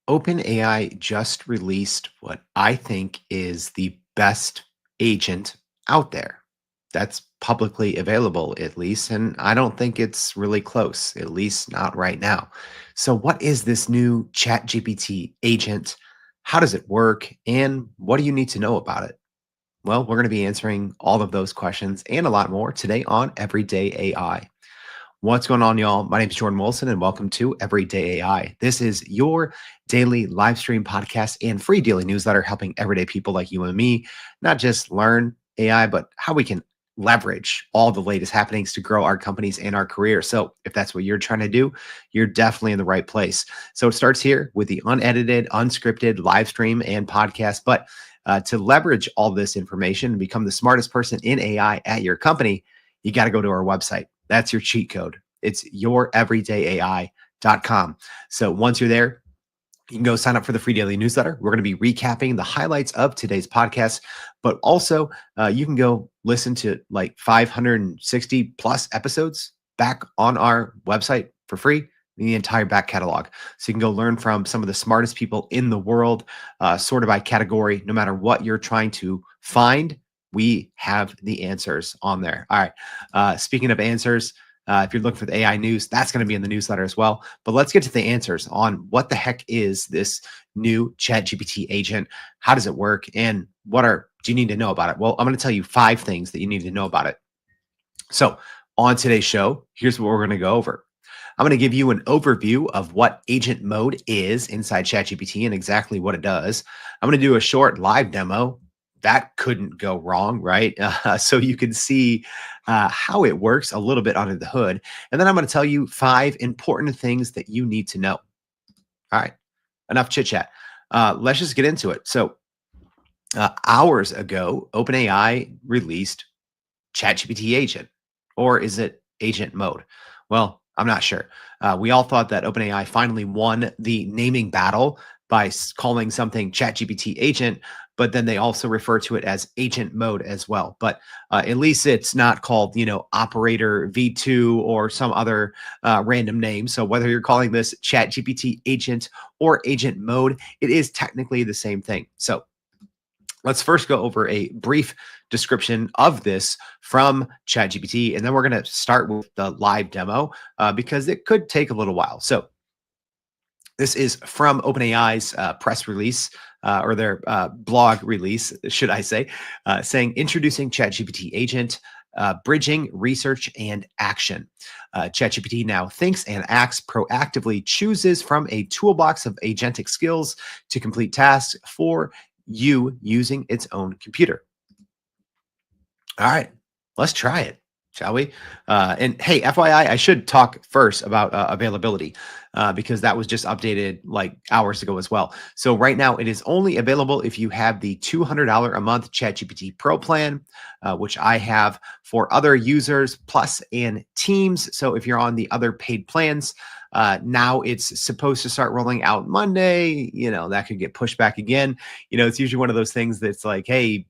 OpenAI just released what I think is the best agent out there. That's publicly available, at least. And I don't think it's really close, at least not right now. So, what is this new ChatGPT agent? How does it work? And what do you need to know about it? Well, we're going to be answering all of those questions and a lot more today on Everyday AI. What's going on, y'all? My name is Jordan Wilson, and welcome to Everyday AI. This is your daily live stream podcast and free daily newsletter helping everyday people like you and me not just learn AI, but how we can leverage all the latest happenings to grow our companies and our career. So, if that's what you're trying to do, you're definitely in the right place. So, it starts here with the unedited, unscripted live stream and podcast. But to leverage all this information and become the smartest person in AI at your company, you got to go to our website. That's your cheat code. It's youreverydayai.com. So once you're there, you can go sign up for the free daily newsletter. We're going to be recapping the highlights of today's podcast, but also you can go listen to like 560 plus episodes back on our website for free, the entire back catalog. So you can go learn from some of the smartest people in the world, sorted by category. No matter what you're trying to find, we have the answers on there. All right. Speaking of answers, if you're looking for the AI news, that's going to be in the newsletter as well. But let's get to the answers on what the heck is this new ChatGPT agent? How does it work? And do you need to know about it? Well, I'm going to tell you 5 things that you need to know about it. So on today's show, here's what we're going to go over. I'm going to give you an overview of what agent mode is inside ChatGPT and exactly what it does. I'm going to do a short live demo. That couldn't go wrong, right? So you can see how it works a little bit under the hood. And then I'm going to tell you 5 important things that you need to know. All right, enough chit chat. Let's just get into it. So hours ago, OpenAI released ChatGPT Agent, or is it agent mode? Well, I'm not sure. We all thought that OpenAI finally won the naming battle by calling something ChatGPT Agent, but then they also refer to it as agent mode as well. But at least it's not called, Operator V2 or some other random name. So whether you're calling this ChatGPT Agent or agent mode, it is technically the same thing. So let's first go over a brief description of this from ChatGPT, and then we're going to start with the live demo because it could take a little while. So this is from OpenAI's press release or their blog release, should I say, saying introducing ChatGPT Agent, bridging research and action. ChatGPT now thinks and acts proactively, chooses from a toolbox of agentic skills to complete tasks for you using its own computer. All right, let's try it, shall we? And hey, FYI, I should talk first about availability because that was just updated like hours ago as well. So right now, it is only available if you have the $200 a month ChatGPT Pro plan, which I have for other users, Plus and Teams. So if you're on the other paid plans, now it's supposed to start rolling out Monday. That could get pushed back again. It's usually one of those things that's like, hey,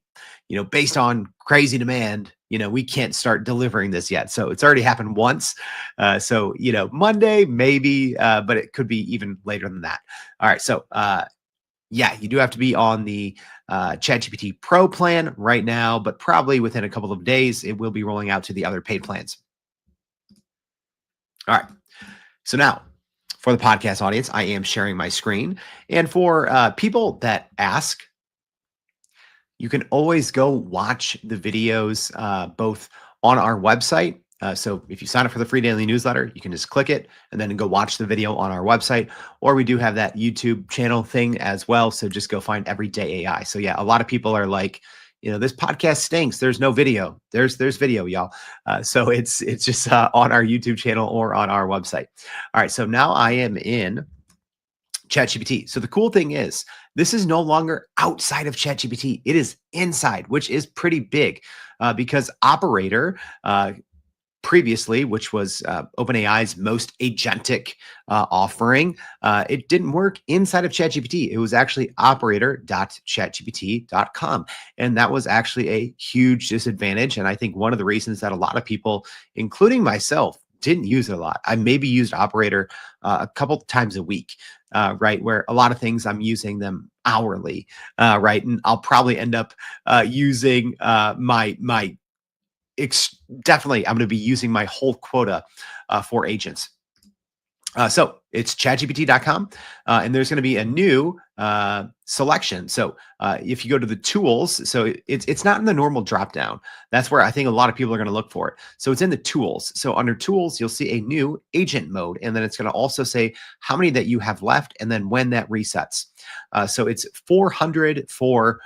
based on crazy demand, we can't start delivering this yet. So it's already happened once. So, Monday, maybe, but it could be even later than that. All right. So, yeah, you do have to be on the ChatGPT Pro plan right now, but probably within a couple of days, it will be rolling out to the other paid plans. All right. So now, for the podcast audience, I am sharing my screen. And for people that ask, you can always go watch the videos both on our website. So if you sign up for the free daily newsletter, you can just click it and then go watch the video on our website. Or we do have that YouTube channel thing as well. So just go find Everyday AI. So yeah, a lot of people are like, this podcast stinks. There's no video. There's video, y'all. So it's just on our YouTube channel or on our website. All right. So now I am in ChatGPT. So the cool thing is, this is no longer outside of ChatGPT. It is inside, which is pretty big because Operator previously, which was OpenAI's most agentic offering, it didn't work inside of ChatGPT. It was actually operator.chatgpt.com. And that was actually a huge disadvantage. And I think one of the reasons that a lot of people, including myself, didn't use it a lot. I maybe used Operator a couple times a week, right? Where a lot of things I'm using them hourly, right? And I'll probably end up using my definitely I'm going to be using my whole quota for agents. So it's chatgpt.com, and there's going to be a new selection. So if you go to the tools, so it's not in the normal drop down. That's where I think a lot of people are going to look for it. So it's in the tools. So under tools, you'll see a new agent mode, and then it's going to also say how many that you have left, and then when that resets. So it's 400 for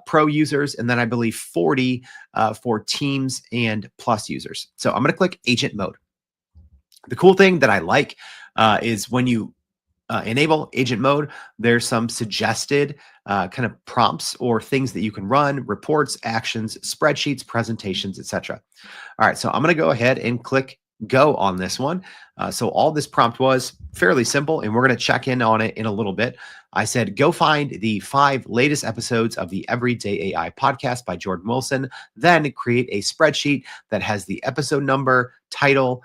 pro users, and then I believe 40 for teams and plus users. So I'm going to click agent mode. The cool thing that I like is when you enable agent mode, there's some suggested kind of prompts or things that you can run, reports, actions, spreadsheets, presentations, etc. All right, so I'm going to go ahead and click go on this one. So all this prompt was fairly simple, and we're going to check in on it in a little bit. I said, go find the 5 latest episodes of the Everyday AI podcast by Jordan Wilson, then create a spreadsheet that has the episode number, title,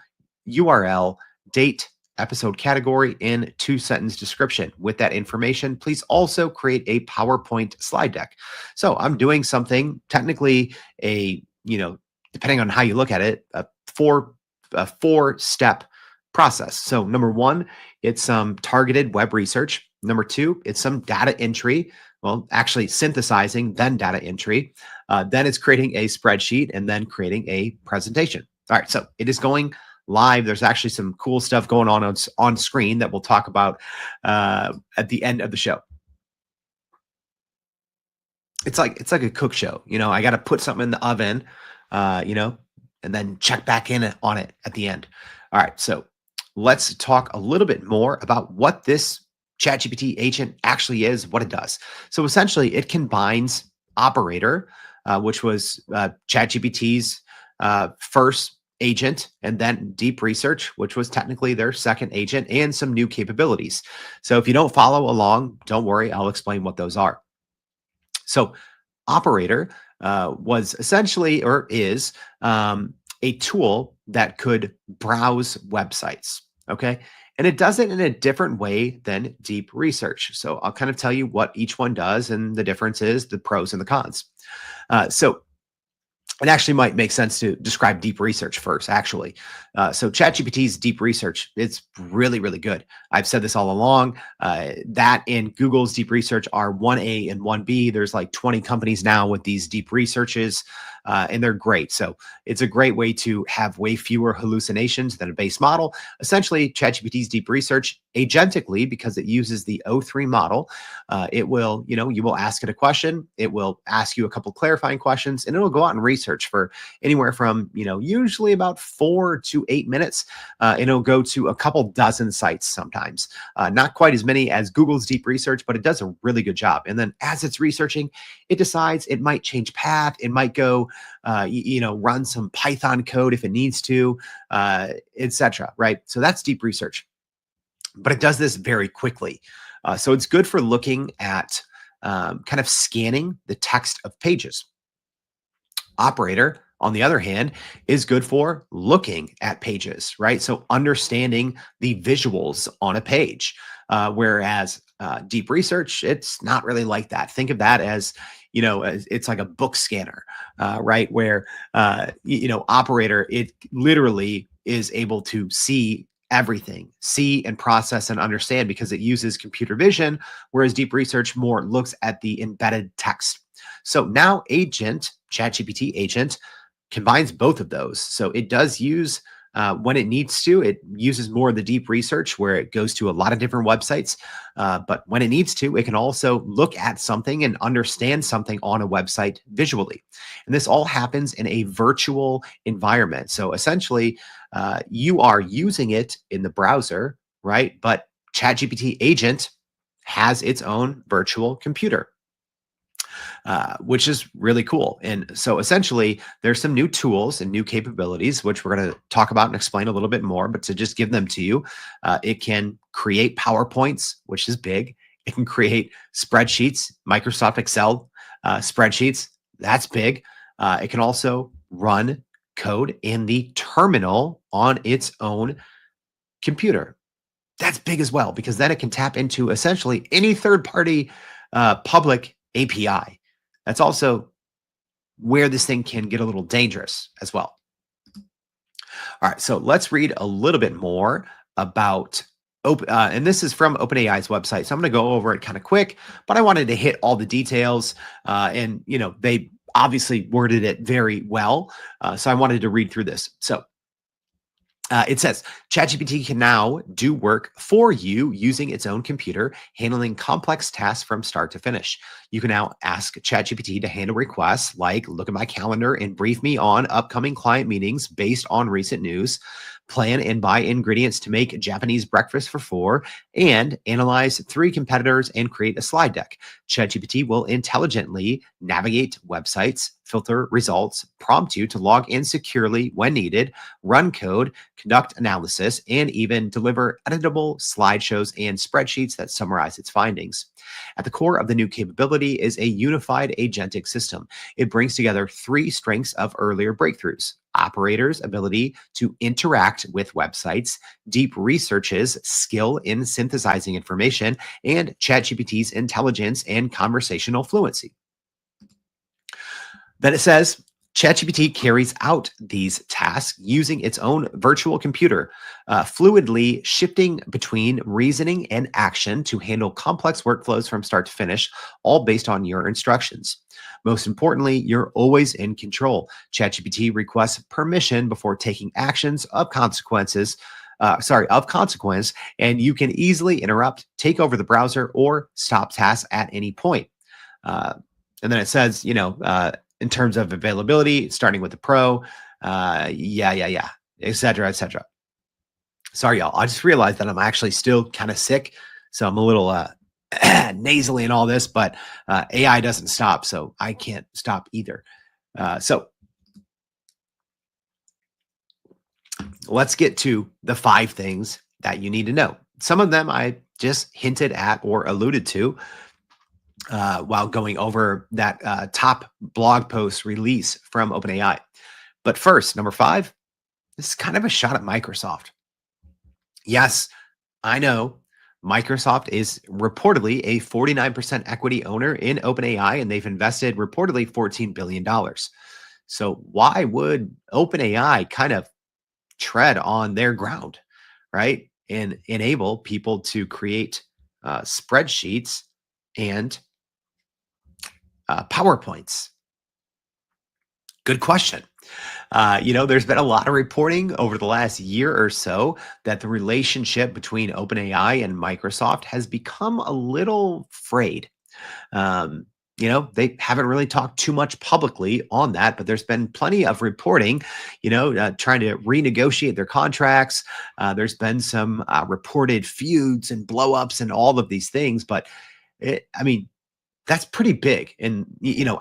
URL, date, episode category, and 2-sentence description. With that information, please also create a PowerPoint slide deck. So I'm doing something technically depending on how you look at it, a 4-step process. So number 1, it's some targeted web research. Number 2, it's some data entry. Well, actually synthesizing, then data entry. Then it's creating a spreadsheet and then creating a presentation. All right, so it is going live. There's actually some cool stuff going on screen that we'll talk about at the end of the show. It's like a cook show. I got to put something in the oven, and then check back in on it at the end. All right, so let's talk a little bit more about what this ChatGPT agent actually is, what it does. So essentially, it combines Operator, which was ChatGPT's first agent, and then Deep Research, which was technically their second agent, and some new capabilities. So if you don't follow along, don't worry, I'll explain what those are. So Operator was essentially, or is, a tool that could browse websites, okay? And it does it in a different way than Deep Research. So I'll kind of tell you what each one does and the difference is, the pros and the cons. So it actually might make sense to describe Deep Research first, actually. So ChatGPT's Deep Research, it's really, really good. I've said this all along. That and Google's Deep Research are 1A and 1B. There's like 20 companies now with these deep researches, and they're great. So it's a great way to have way fewer hallucinations than a base model. Essentially, ChatGPT's Deep Research agentically, because it uses the O3 model, it will, you will ask it a question. It will ask you a couple clarifying questions, and it'll go out and research for anywhere from, usually about 4 to 8 minutes. And it'll go to a couple dozen sites sometimes. Not quite as many as Google's Deep Research, but it does a really good job. And then as it's researching, it decides it might change path. It might go, run some Python code if it needs to, etc. Right? So that's Deep Research. But it does this very quickly. So it's good for looking at kind of scanning the text of pages. Operator, on the other hand, is good for looking at pages, right? So understanding the visuals on a page, whereas Deep Research, it's not really like that. Think of that as, it's like a book scanner, right? Where, Operator, it literally is able to see everything, see and process and understand because it uses computer vision, whereas Deep Research more looks at the embedded text. So now ChatGPT Agent combines both of those. So it does use, when it needs to, it uses more of the Deep Research where it goes to a lot of different websites. But when it needs to, it can also look at something and understand something on a website visually. And this all happens in a virtual environment. So essentially, you are using it in the browser, right? But ChatGPT Agent has its own virtual computer. Which is really cool. And so essentially, there's some new tools and new capabilities, which we're going to talk about and explain a little bit more. But to just give them to you, it can create PowerPoints, which is big. It can create spreadsheets, Microsoft Excel spreadsheets. That's big. It can also run code in the terminal on its own computer. That's big as well, because then it can tap into essentially any third party public API. That's also where this thing can get a little dangerous as well. All right, so let's read a little bit more about and this is from OpenAI's website. So I'm going to go over it kind of quick, but I wanted to hit all the details. And they obviously worded it very well, so I wanted to read through this. So it says ChatGPT can now do work for you using its own computer, handling complex tasks from start to finish. You can now ask ChatGPT to handle requests like look at my calendar and brief me on upcoming client meetings based on recent news, plan and buy ingredients to make Japanese breakfast for four, and analyze three competitors and create a slide deck. ChatGPT will intelligently navigate websites, filter results, prompt you to log in securely when needed, run code, conduct analysis, and even deliver editable slideshows and spreadsheets that summarize its findings. At the core of the new capability is a unified agentic system. It brings together three strengths of earlier breakthroughs: operators' ability to interact with websites, deep research's skill in synthesizing information, and ChatGPT's intelligence and conversational fluency. Then it says, ChatGPT carries out these tasks using its own virtual computer, fluidly shifting between reasoning and action to handle complex workflows from start to finish, all based on your instructions. Most importantly, you're always in control. ChatGPT requests permission before taking actions of consequence, and you can easily interrupt, take over the browser, or stop tasks at any point. And then it says, in terms of availability, starting with the Pro, et cetera, et cetera. Sorry, y'all. I just realized that I'm actually still kind of sick, so I'm a little nasally and all this, but AI doesn't stop, so I can't stop either. So let's get to the 5 things that you need to know. Some of them I just hinted at or alluded to while going over that top blog post release from OpenAI. But first, number 5, this is kind of a shot at Microsoft. Yes, I know Microsoft is reportedly a 49% equity owner in OpenAI, and they've invested reportedly $14 billion. So why would OpenAI kind of tread on their ground, right? And enable people to create spreadsheets and PowerPoints? Good question. There's been a lot of reporting over the last year or so that the relationship between OpenAI and Microsoft has become a little frayed. They haven't really talked too much publicly on that, but there's been plenty of reporting, trying to renegotiate their contracts. There's been some reported feuds and blowups and all of these things, but that's pretty big. And,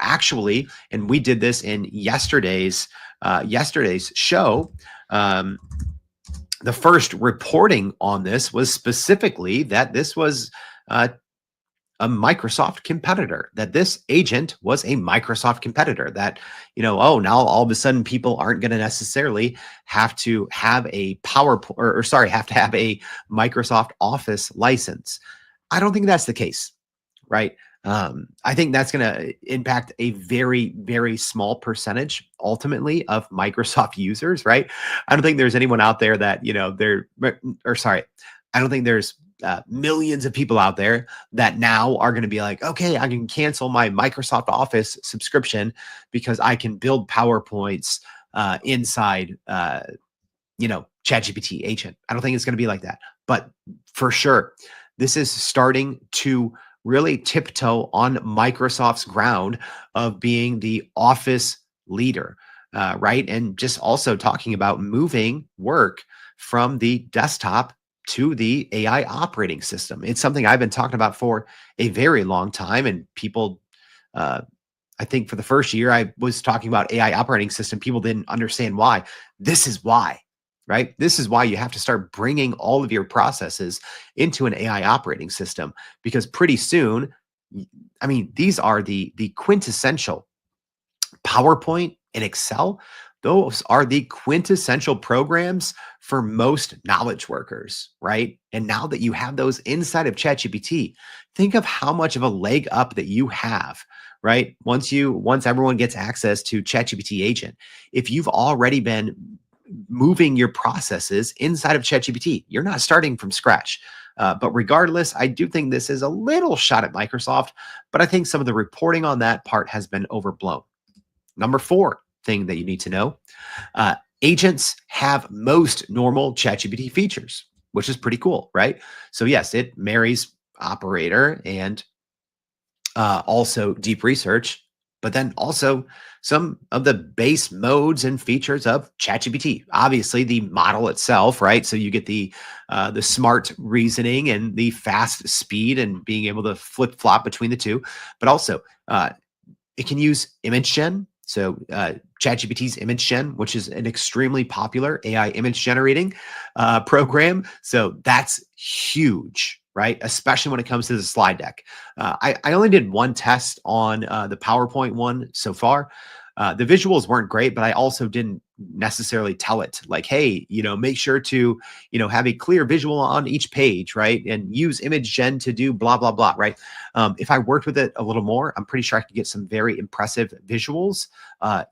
actually, and we did this in yesterday's show. The first reporting on this was specifically that this was a Microsoft competitor, that this agent was a Microsoft competitor, that, now all of a sudden people aren't going to necessarily have to have a have to have a Microsoft Office license. I don't think that's the case, right? I think that's going to impact a very, very small percentage ultimately of Microsoft users, right? I don't think there's anyone out there that, I don't think there's millions of people out there that now are going to be like, okay, I can cancel my Microsoft Office subscription because I can build PowerPoints inside, ChatGPT Agent. I don't think it's going to be like that, but for sure, this is starting to really tiptoe on Microsoft's ground of being the Office leader, right? And just also talking about moving work from the desktop to the AI operating system. It's something I've been talking about for a very long time, and people, I think for the first year I was talking about AI operating system, people didn't understand why. This is why. Right? This is why you have to start bringing all of your processes into an AI operating system, because pretty soon, these are the quintessential PowerPoint and Excel. Those are the quintessential programs for most knowledge workers, right? And now that you have those inside of ChatGPT, think of how much of a leg up that you have, right? Once everyone gets access to ChatGPT Agent, if you've already been moving your processes inside of ChatGPT, you're not starting from scratch. But regardless, I do think this is a little shot at Microsoft, but I think some of the reporting on that part has been overblown. Number four thing that you need to know, uh, agents have most normal ChatGPT features, which is pretty cool, right? So yes, it marries operator and also deep research, but then also some of the base modes and features of ChatGPT. Obviously, the model itself, right? So you get the smart reasoning and the fast speed and being able to flip flop between the two, but also it can use image gen. So ChatGPT's image gen, which is an extremely popular AI image generating program. So that's huge, right? Especially when it comes to the slide deck. I only did one test on the PowerPoint one so far. The visuals weren't great, but I also didn't necessarily tell it like, hey, make sure to, have a clear visual on each page, right? And use image gen to do blah, blah, blah, right? If I worked with it a little more, I'm pretty sure I could get some very impressive visuals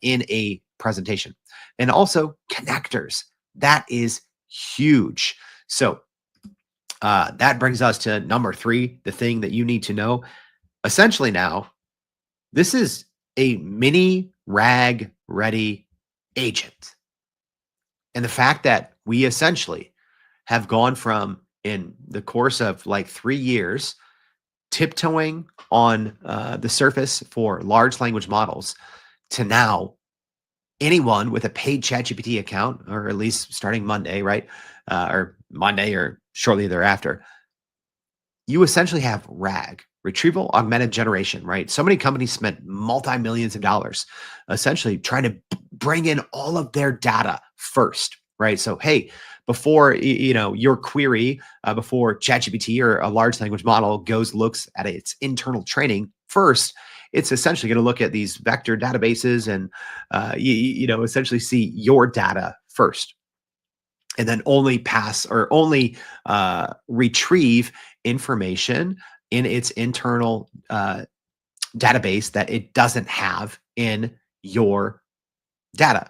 in a presentation. And also connectors. That is huge. So that brings us to number three, the thing that you need to know. Essentially now, this is a mini RAG ready agent. And the fact that we essentially have gone from, in the course of like 3 years, tiptoeing on the surface for large language models to now anyone with a paid ChatGPT account, or at least starting Monday, right? Or Monday or shortly thereafter, you essentially have RAG, retrieval augmented generation, right? So many companies spent multi-millions of dollars essentially trying to bring in all of their data first, right? So, hey, before your query, before ChatGPT or a large language model looks at its internal training first, it's essentially going to look at these vector databases and essentially see your data first, and then only pass or only retrieve information in its internal database that it doesn't have in your data,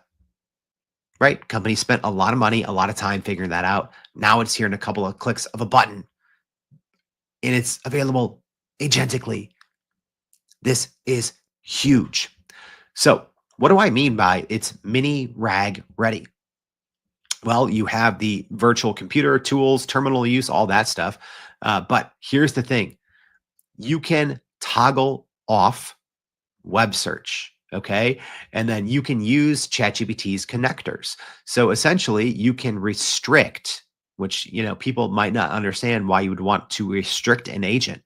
right? Companies spent a lot of money, a lot of time figuring that out. Now it's here in a couple of clicks of a button and it's available agentically. This is huge. So what do I mean by it's mini RAG ready? Well, you have the virtual computer tools, terminal use, all that stuff. But here's the thing. You can toggle off web search, okay? And then you can use ChatGPT's connectors. So essentially, you can restrict, which, people might not understand why you would want to restrict an agent,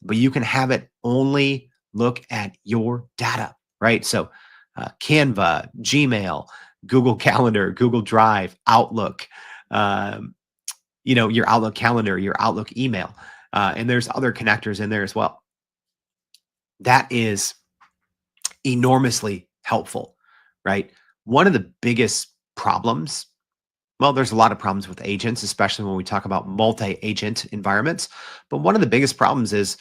but you can have it only look at your data, right? So Canva, Gmail, Google Calendar, Google Drive, Outlook, your Outlook calendar, your Outlook email, and there's other connectors in there as well. That is enormously helpful, right? One of the biggest problems, well, there's a lot of problems with agents, especially when we talk about multi-agent environments. But one of the biggest problems is,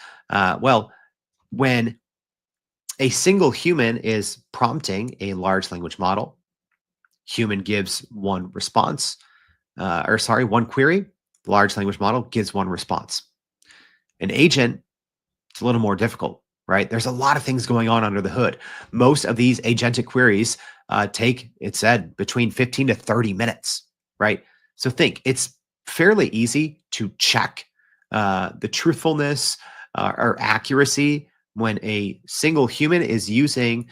when a single human is prompting a large language model, human gives one response, one query, large language model gives one response. An agent, it's a little more difficult, right? There's a lot of things going on under the hood. Most of these agentic queries take, it said, between 15 to 30 minutes, right? So think, it's fairly easy to check the truthfulness or accuracy when a single human is using,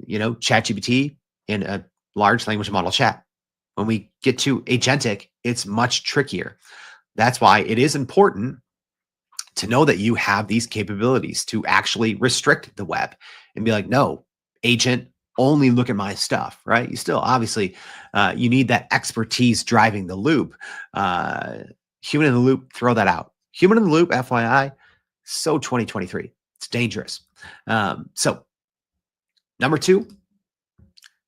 ChatGPT in a large language model chat. When we get to agentic, it's much trickier. That's why it is important to know that you have these capabilities to actually restrict the web and be like, no, agent, only look at my stuff, right? You still, obviously, you need that expertise driving the loop. Human in the loop, throw that out. Human in the loop, FYI, so 2023. It's dangerous. So number two,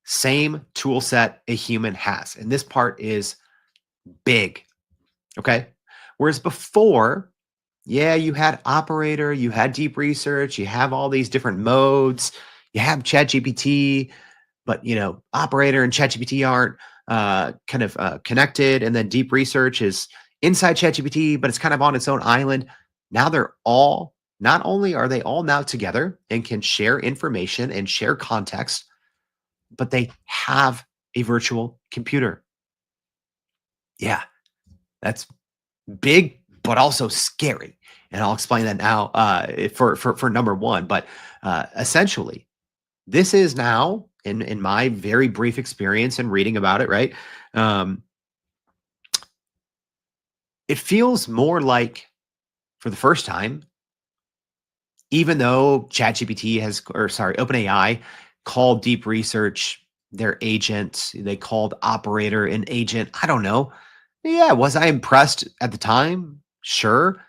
Same tool set a human has. And this part is big. Okay. Whereas before, yeah, you had operator, you had deep research, you have all these different modes, you have ChatGPT, but operator and ChatGPT aren't kind of connected. And then deep research is inside ChatGPT, but it's kind of on its own island. Now they're all, not only are they all now together and can share information and share context, but they have a virtual computer. Yeah, that's big, but also scary. And I'll explain that now for number one. But essentially, this is now, in my very brief experience and reading about it, right? Um, it feels more like, for the first time, even though ChatGPT has, or sorry, OpenAI called deep research their agent, they called operator an agent. I don't know. Yeah, was I impressed at the time? Sure.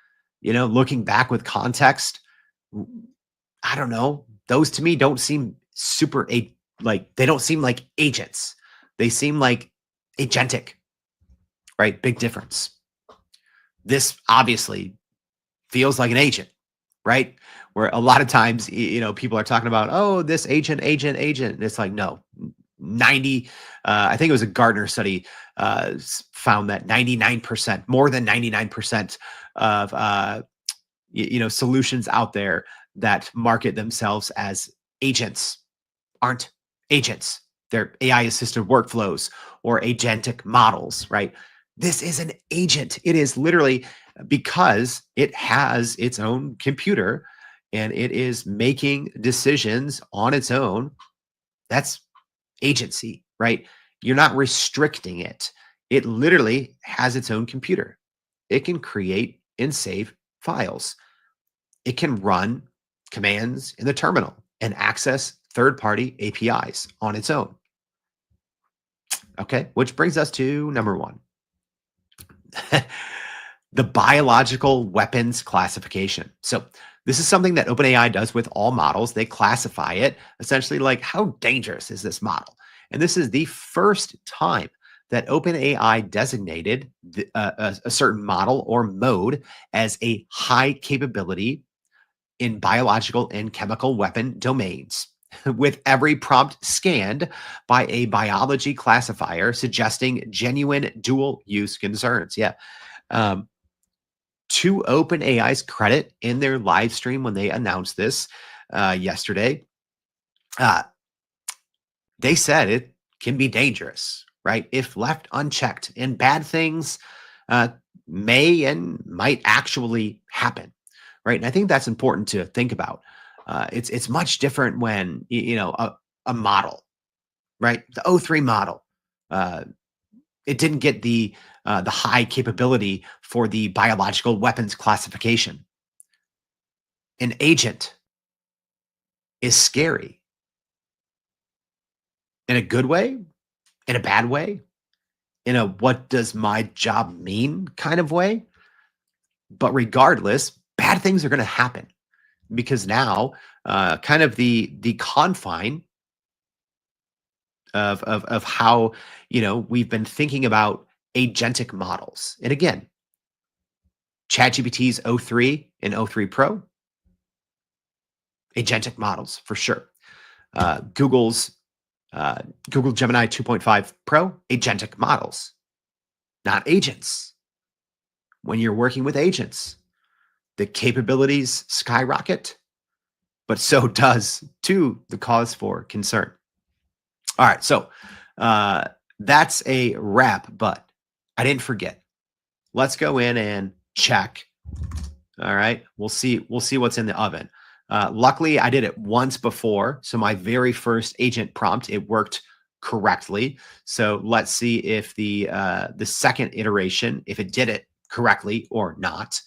Looking back with context, I don't know. Those to me don't seem like they don't seem like agents. They seem like agentic, right? Big difference. This obviously feels like an agent, right? Where a lot of times, people are talking about, oh, this agent. And it's like, no, 90, I think it was a Gardner study found that 99%, more than 99% of, solutions out there that market themselves as agents aren't agents. They're AI assisted workflows or agentic models, right? This is an agent. It is literally because it has its own computer and it is making decisions on its own. That's agency, right? You're not restricting it. It literally has its own computer. It can create and save files. It can run commands in the terminal and access third-party APIs on its own. Okay, which brings us to number one. The biological weapons classification. So this is something that OpenAI does with all models. They classify it essentially like, how dangerous is this model? And this is the first time that OpenAI designated a certain model or mode as a high capability in biological and chemical weapon domains, with every prompt scanned by a biology classifier suggesting genuine dual use concerns. Yeah. Um, to OpenAI's credit, in their live stream when they announced this yesterday, uh, they said it can be dangerous, right? If left unchecked, and bad things uh, may and might actually happen, right? And I think that's important to think about. It's much different when a model, right? The O3 model, uh, it didn't get the high capability for the biological weapons classification. An agent is scary in a good way, in a bad way, in a what does my job mean kind of way. But regardless, bad things are going to happen because now, kind of the confine of how we've been thinking about agentic models. And again, ChatGPT's O3 and O3 Pro, agentic models for sure. Google's Google Gemini 2.5 Pro, agentic models, not agents. When you're working with agents, the capabilities skyrocket, but so does too the cause for concern. All right, so that's a wrap, but I didn't forget. Let's go in and check. All right, we'll see what's in the oven. Luckily, I did it once before, so my very first agent prompt, it worked correctly. So let's see if the second iteration, if it did it correctly or not.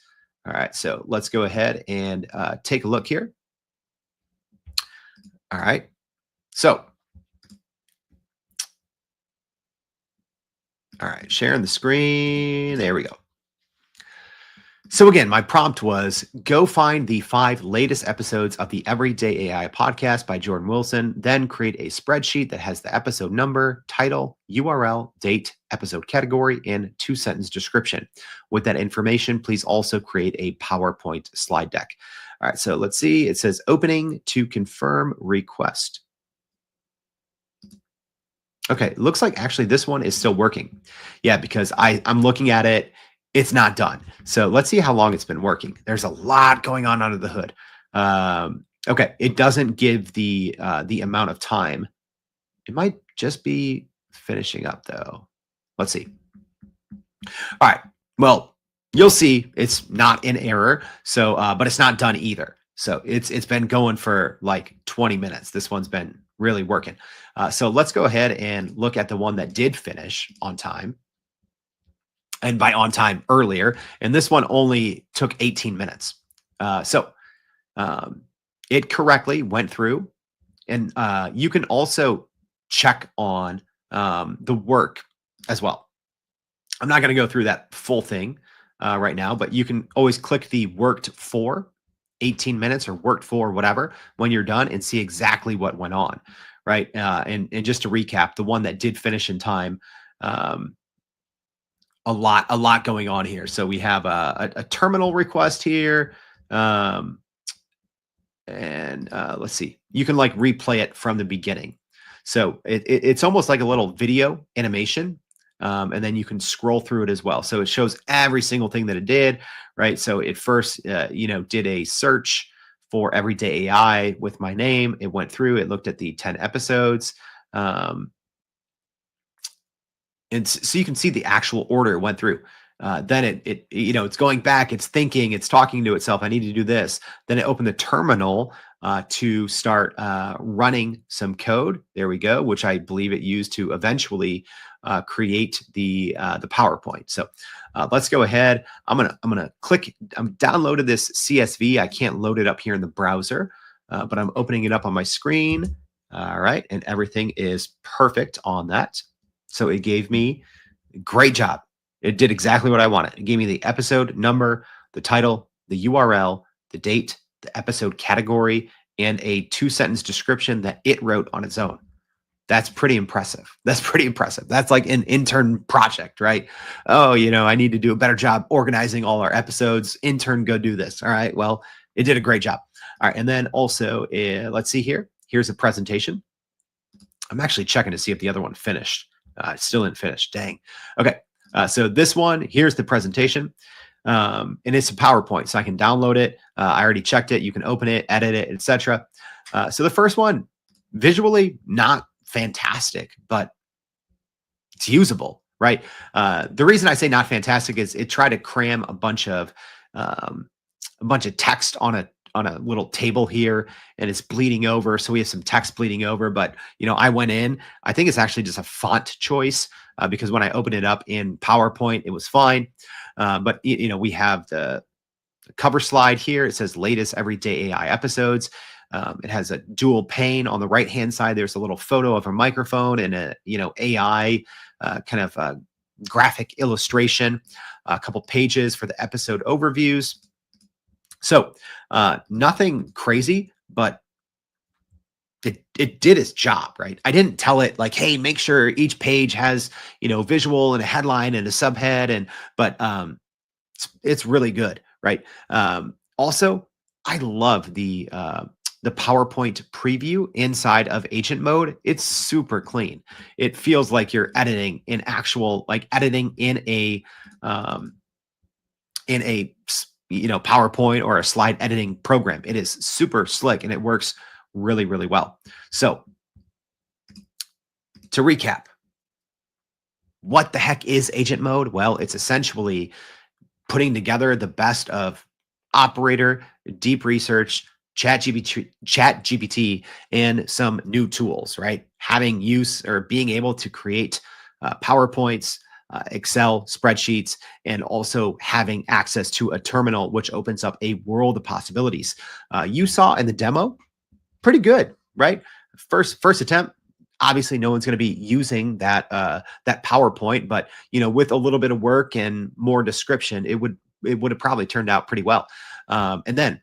All right, so let's go ahead and take a look here. All right, so all right, sharing the screen. There we go. So again, my prompt was go find the 5 latest episodes of the Everyday AI podcast by Jordan Wilson, then create a spreadsheet that has the episode number, title, URL, date, episode category, and 2 sentence description. With that information, please also create a PowerPoint slide deck. All right, so let's see. It says opening to confirm request. Okay, looks like actually this one is still working. Yeah, because I'm looking at it, it's not done. So let's see how long it's been working. There's a lot going on under the hood. Okay, it doesn't give the amount of time. It might just be finishing up though. Let's see. All right. Well, you'll see it's not in error. So, but it's not done either. So it's been going for like 20 minutes. This one's been really working. So let's go ahead and look at the one that did finish on time. And by on time earlier, and this one only took 18 minutes. So it correctly went through, and you can also check on the work as well. I'm not going to go through that full thing right now, but you can always click the worked for 18 minutes or worked for whatever when you're done and see exactly what went on, right? And just to recap, the one that did finish in time, a lot going on here. So we have a terminal request here. And let's see, you can like replay it from the beginning. So it's almost like a little video animation. And then you can scroll through it as well. So it shows every single thing that it did, right? So it first, did a search for Everyday AI with my name. It went through, it looked at the 10 episodes. And so you can see the actual order it went through. Then it's going back, it's thinking, it's talking to itself. I need to do this. Then it opened the terminal to start running some code. There we go, which I believe it used to eventually create the PowerPoint. So let's go ahead. I'm gonna click. I'm downloaded this CSV. I can't load it up here in the browser, but I'm opening it up on my screen. All right, and everything is perfect on that. So it gave me great job. It did exactly what I wanted. It gave me the episode number, the title, the URL, the date, the episode category, and a 2 sentence description that it wrote on its own. That's pretty impressive. That's pretty impressive. That's like an intern project, right? Oh, I need to do a better job organizing all our episodes. Intern, go do this. All right. Well, it did a great job. All right. And then also, let's see here. Here's a presentation. I'm actually checking to see if the other one finished. It still didn't finish. Dang. Okay. So this one, here's the presentation. And it's a PowerPoint, so I can download it. I already checked it. You can open it, edit it, etc. So the first one, visually not fantastic, but it's usable, right? The reason I say not fantastic is it tried to cram a bunch of text on a little table here, and it's bleeding over. So we have some text bleeding over, but I went in, I think it's actually just a font choice because when I opened it up in PowerPoint, it was fine. But we have the cover slide here. It says latest Everyday AI episodes. It has a dual pane on the right-hand side. There's a little photo of a microphone and a, AI kind of graphic illustration, a couple pages for the episode overviews. So nothing crazy, but it did its job, right? I didn't tell it like, hey, make sure each page has, visual and a headline and a subhead, but it's really good, right? Also, I love the PowerPoint preview inside of agent mode. It's super clean. It feels like you're editing in actual, like editing in a PowerPoint or a slide editing program. It is super slick and it works really, really well. So to recap, what the heck is agent mode? Well, it's essentially putting together the best of Operator, Deep Research, ChatGPT, and some new tools, right? Having use or being able to create PowerPoints, Excel spreadsheets, and also having access to a terminal, which opens up a world of possibilities. You saw in the demo, pretty good, right? First attempt. Obviously, no one's going to be using that PowerPoint, but with a little bit of work and more description, it would it would have probably turned out pretty well. And then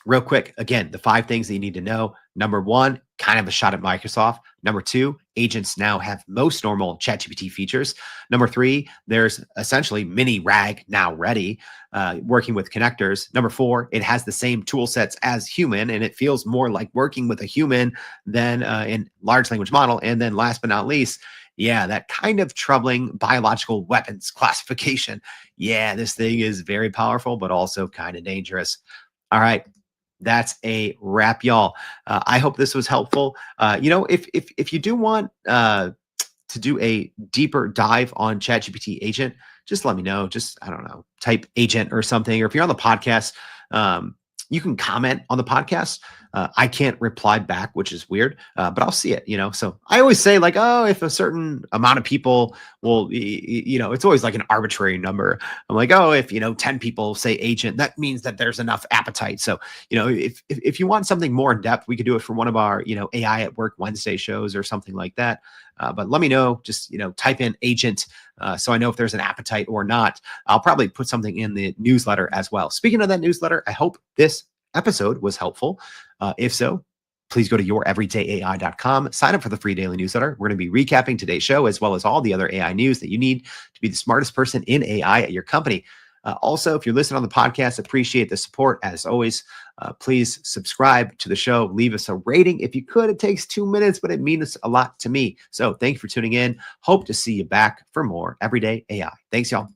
real quick, again, the 5 things that you need to know. Number 1, kind of a shot at Microsoft. Number 2, agents now have most normal ChatGPT features. Number 3, there's essentially mini RAG now ready, working with connectors. Number 4, it has the same tool sets as human, and it feels more like working with a human than in large language model. And then last but not least, yeah, that kind of troubling biological weapons classification. Yeah, this thing is very powerful, but also kind of dangerous. All right, that's a wrap, y'all. I hope this was helpful. If you do want to do a deeper dive on ChatGPT Agent, just let me know. Just, I don't know, type agent or something. Or if you're on the podcast, you can comment on the podcast. I can't reply back, which is weird, but I'll see it. So I always say like, oh, if a certain amount of people will, it's always like an arbitrary number. I'm like, oh, if, 10 people say agent, that means that there's enough appetite. So, if you want something more in depth, we could do it for one of our, AI at Work Wednesday shows or something like that. But let me know, just, type in agent so I know if there's an appetite or not. I'll probably put something in the newsletter as well. Speaking of that newsletter, I hope this episode was helpful. If so, please go to youreverydayai.com, sign up for the free daily newsletter. We're going to be recapping today's show as well as all the other AI news that you need to be the smartest person in AI at your company. Also, if you're listening on the podcast, appreciate the support. As always, please subscribe to the show. Leave us a rating if you could. It takes 2 minutes, but it means a lot to me. So thank you for tuning in. Hope to see you back for more Everyday AI. Thanks, y'all.